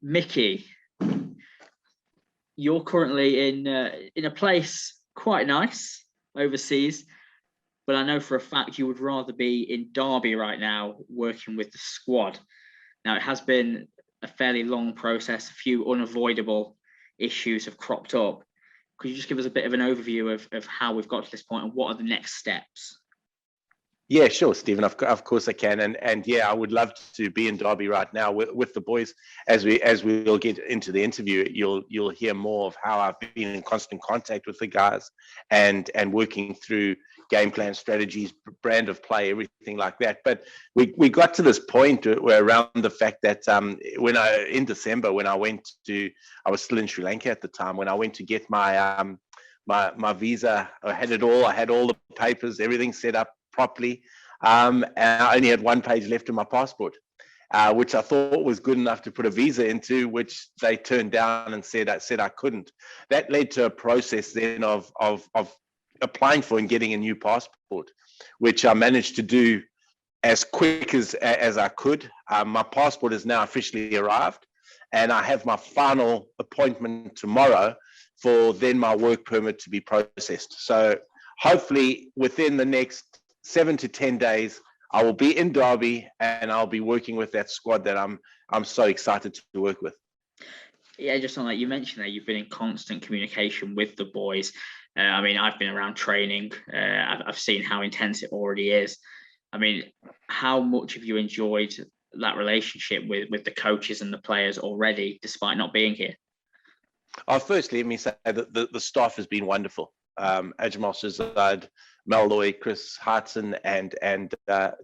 Mickey, you're currently in a place quite nice overseas, but I know for a fact you would rather be in Derby right now working with the squad. Now, it has been a fairly long process. A few unavoidable issues have cropped up. Could you just give us a bit of an overview of how we've got to this point and what are the next steps? Yeah, sure, Stephen. Of course I can, and yeah, I would love to be in Derby right now with the boys. As we'll get into the interview, you'll hear more of how I've been in constant contact with the guys, and working through game plan, strategies, brand of play, everything like that. But we got to this point where around the fact that in December when I was still in Sri Lanka at the time, when I went to get my visa, I had it all. I had all the papers, everything set up properly, and I only had one page left in my passport, which I thought was good enough to put a visa into, which they turned down and said I couldn't. That led to a process then of applying for and getting a new passport, which I managed to do as quick as I could. My passport has now officially arrived, and I have my final appointment tomorrow for then my work permit to be processed. So hopefully within the next 7 to 10 days, I will be in Derby and I'll be working with that squad that I'm so excited to work with. Yeah, just on that, you mentioned that you've been in constant communication with the boys. I mean, I've been around training. I've seen how intense it already is. I mean, how much have you enjoyed that relationship with the coaches and the players already, despite not being here? Firstly, let me say that the staff has been wonderful. Ajmal Shazad, Malloy, Chris Hartson, and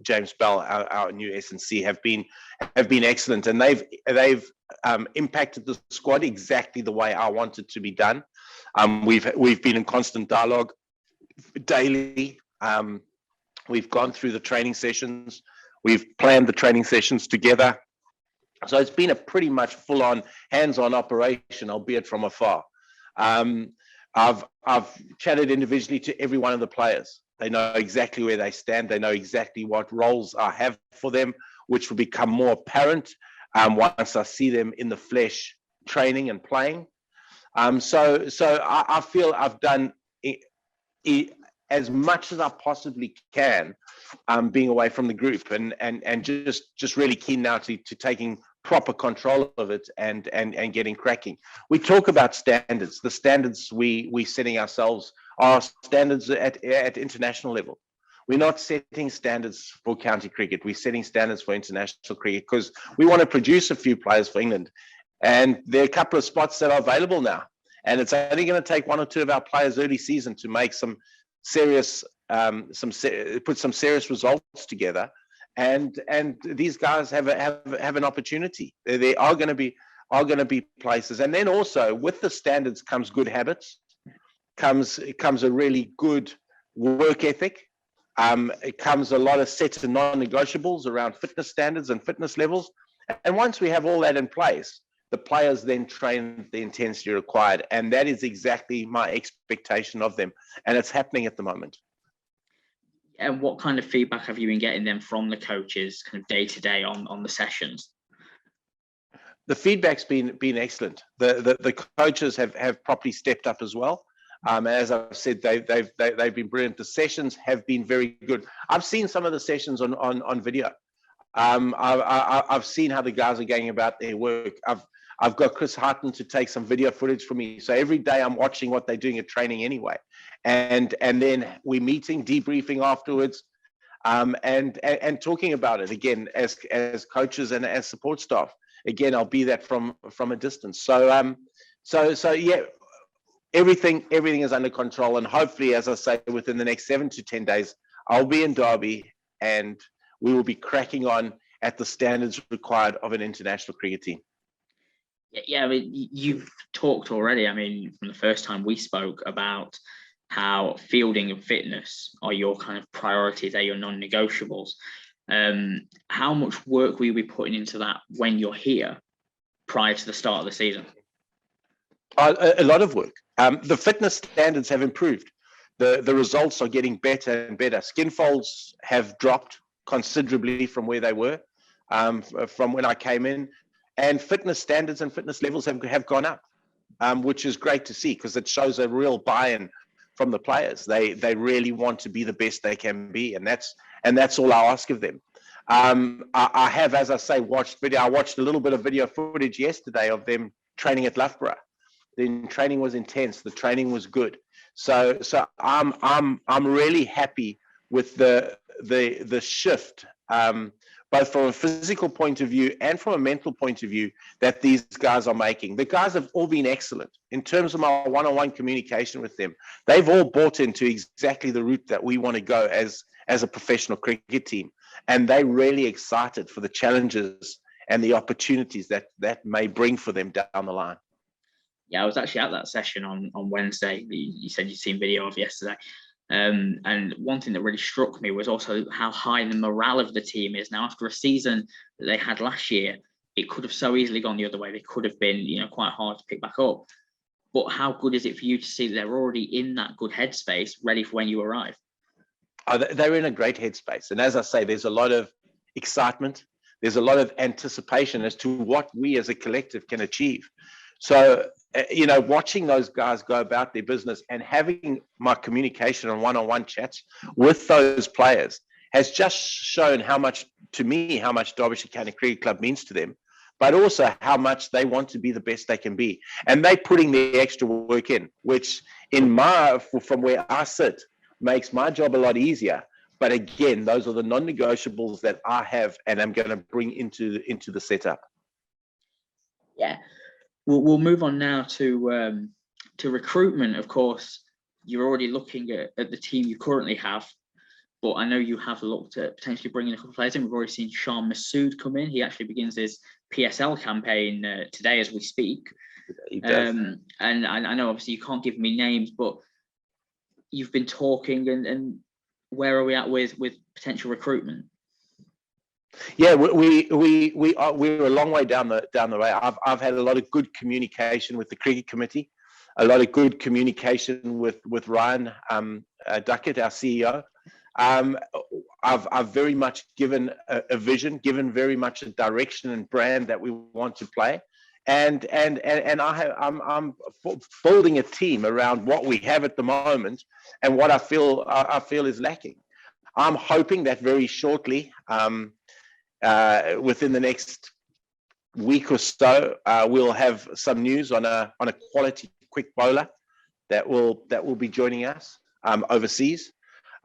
James Bell, our new S&C, have been excellent, and they've impacted the squad exactly the way I want it to be done. We've been in constant dialogue daily. We've gone through the training sessions. We've planned the training sessions together. So it's been a pretty much full-on, hands-on operation, albeit from afar. I've chatted individually to every one of the players. They know exactly where they stand. They know exactly what roles I have for them, which will become more apparent once I see them in the flesh, training and playing. So I feel I've done as much as I possibly can, being away from the group, and just really keen now to taking proper control of it and getting cracking. We talk about standards. The standards we setting ourselves are standards at international level. We're not setting standards for county cricket. We're setting standards for international cricket because we want to produce a few players for England. And there are a couple of spots that are available now. And it's only going to take one or two of our players early season to make some serious, put some serious results together. And these guys have an opportunity. There are going to be places, and then also with the standards comes good habits, comes a really good work ethic. It comes a lot of sets of non-negotiables around fitness standards and fitness levels. And once we have all that in place, the players then train the intensity required, and that is exactly my expectation of them, and it's happening at the moment. And what kind of feedback have you been getting then from the coaches kind of day to day on the sessions? The feedback's been excellent. The coaches have properly stepped up as well. As I've said, they've been brilliant. The sessions have been very good. I've seen some of the sessions on video. I've seen how the guys are going about their work. I've got Chris Harton to take some video footage for me. So every day I'm watching what they're doing at training anyway. And then we're meeting, debriefing afterwards, and talking about it again as coaches and as support staff. Again, I'll be that from a distance. So yeah, everything is under control, and hopefully, as I say, within the next 7 to 10 days, I'll be in Derby and we will be cracking on at the standards required of an international cricket team. Yeah, I mean, you've talked already, I mean, from the first time we spoke about how fielding and fitness are your kind of priorities, they're your non-negotiables. How much work will you be putting into that when you're here prior to the start of the season? A lot of work. The fitness standards have improved. The results are getting better and better. Skin folds have dropped considerably from where they were from when I came in. and fitness standards and fitness levels have gone up, which is great to see because it shows a real buy-in from the players. They really want to be the best they can be, and that's all I ask of them. I have, as I say, watched video. I watched a little bit of video footage yesterday of them training at Loughborough. The training was intense. The training was good. So I'm really happy with the shift, both from a physical point of view and from a mental point of view that these guys are making. The guys have all been excellent in terms of my one-on-one communication with them. They've all bought into exactly the route that we want to go as a professional cricket team, and they're really excited for the challenges and the opportunities that may bring for them down the line. Yeah, I was actually at that session on Wednesday. You said you'd seen video of yesterday. And one thing that really struck me was also how high the morale of the team is. Now, after a season that they had last year, it could have so easily gone the other way. They could have been, quite hard to pick back up. But how good is it for you to see that they're already in that good headspace, ready for when you arrive? They're in a great headspace. And as I say, there's a lot of excitement. There's a lot of anticipation as to what we as a collective can achieve. So, watching those guys go about their business and having my communication and one-on-one chats with those players has just shown how much Derbyshire County Cricket Club means to them, but also how much they want to be the best they can be. And they're putting the extra work in, which from where I sit, makes my job a lot easier. But again, those are the non-negotiables that I have and I'm going to bring into the setup. Yeah. We'll move on now to recruitment. Of course, you're already looking at the team you currently have, but I know you have looked at potentially bringing a couple of players in. We've already seen Sean Masood come in. He actually begins his PSL campaign today as we speak. He does. And I know obviously you can't give me names, but you've been talking, and where are we at with potential recruitment? Yeah, we're a long way down the way. I've had a lot of good communication with the cricket committee, a lot of good communication with Ryan Duckett, our CEO. I've very much given a vision, given very much a direction and brand that we want to play, and I'm building a team around what we have at the moment and what I feel is lacking. I'm hoping that very shortly, within the next week or so, we'll have some news on a quality quick bowler that will be joining us overseas.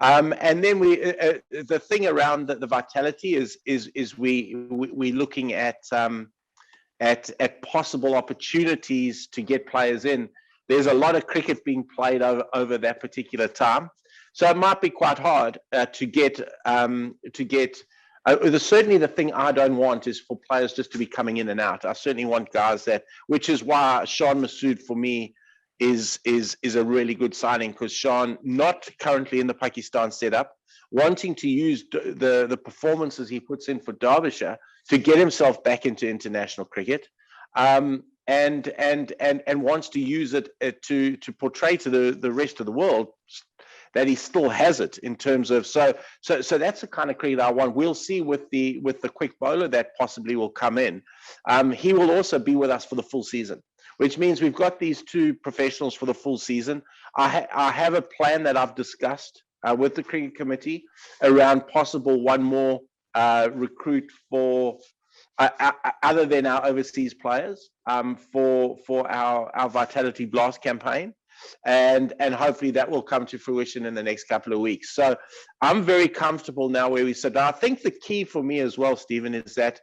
And then the thing around the vitality is we looking at possible opportunities to get players in. There's a lot of cricket being played over that particular time, so it might be quite hard to get. Certainly the thing I don't want is for players just to be coming in and out. I certainly want guys which is why Sean Masood for me is a really good signing, because Sean, not currently in the Pakistan setup, wanting to use the performances he puts in for Derbyshire to get himself back into international cricket, and wants to use it to portray to the rest of the world that he still has it in terms of so that's the kind of cricket I want. We'll see with the quick bowler that possibly will come in. He will also be with us for the full season, which means we've got these two professionals for the full season. I have a plan that I've discussed with the cricket committee around possible one more recruit for other than our overseas players for our Vitality Blast campaign. And hopefully that will come to fruition in the next couple of weeks. So I'm very comfortable now where we sit. I think the key for me as well, Stephen, is that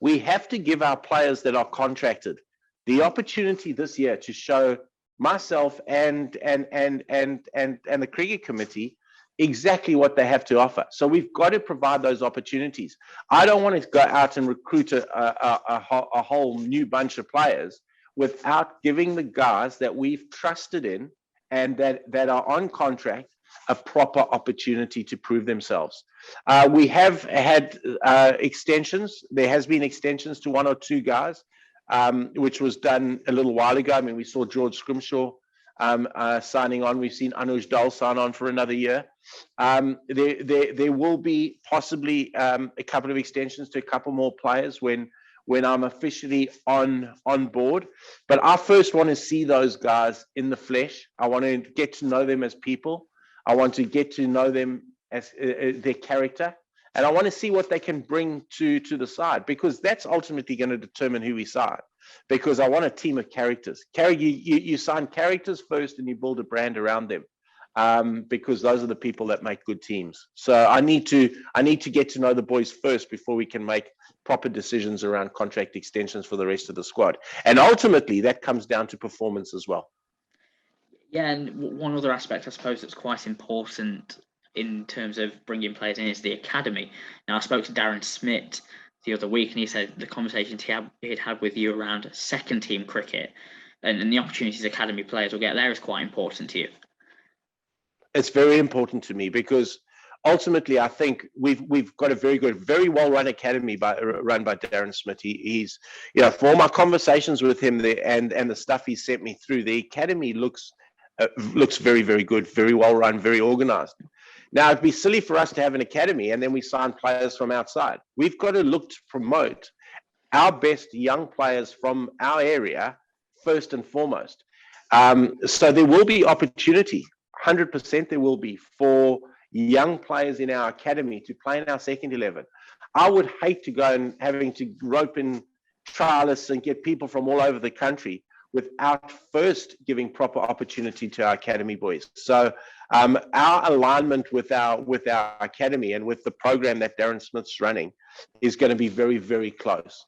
we have to give our players that are contracted the opportunity this year to show myself and the cricket committee exactly what they have to offer. So we've got to provide those opportunities. I don't want to go out and recruit a whole new bunch of players without giving the guys that we've trusted in and that are on contract a proper opportunity to prove themselves. We have had extensions. There has been extensions to one or two guys, which was done a little while ago. I mean, we saw George Scrimshaw signing on. We've seen Anuj Dal sign on for another year. There will be possibly a couple of extensions to a couple more players when when I'm officially on board. But I first want to see those guys in the flesh. I want to get to know them as people. I want to get to know them as their character. And I want to see what they can bring to the side, because that's ultimately going to determine who we sign. Because I want a team of characters. You sign characters first, and you build a brand around them. Because those are the people that make good teams. So I need to get to know the boys first before we can make proper decisions around contract extensions for the rest of the squad. And ultimately, that comes down to performance as well. Yeah, and one other aspect, I suppose, that's quite important in terms of bringing players in is the academy. Now, I spoke to Darren Smith the other week, and he said the conversations he'd had with you around second team cricket and the opportunities academy players will get there is quite important to you. It's very important to me, because ultimately I think we've got a very good, very well run academy run by Darren Smith. He's, for all my conversations with him there and the stuff he sent me through, the academy looks very, very good, very well run, very organized. Now, it'd be silly for us to have an academy and then we sign players from outside. We've got to look to promote our best young players from our area first and foremost. So there will be opportunity. 100% there will be for young players in our academy to play in our second 11. I would hate to go and having to rope in trialists and get people from all over the country without first giving proper opportunity to our academy boys. So our alignment with our academy and with the program that Darren Smith's running is going to be very, very close.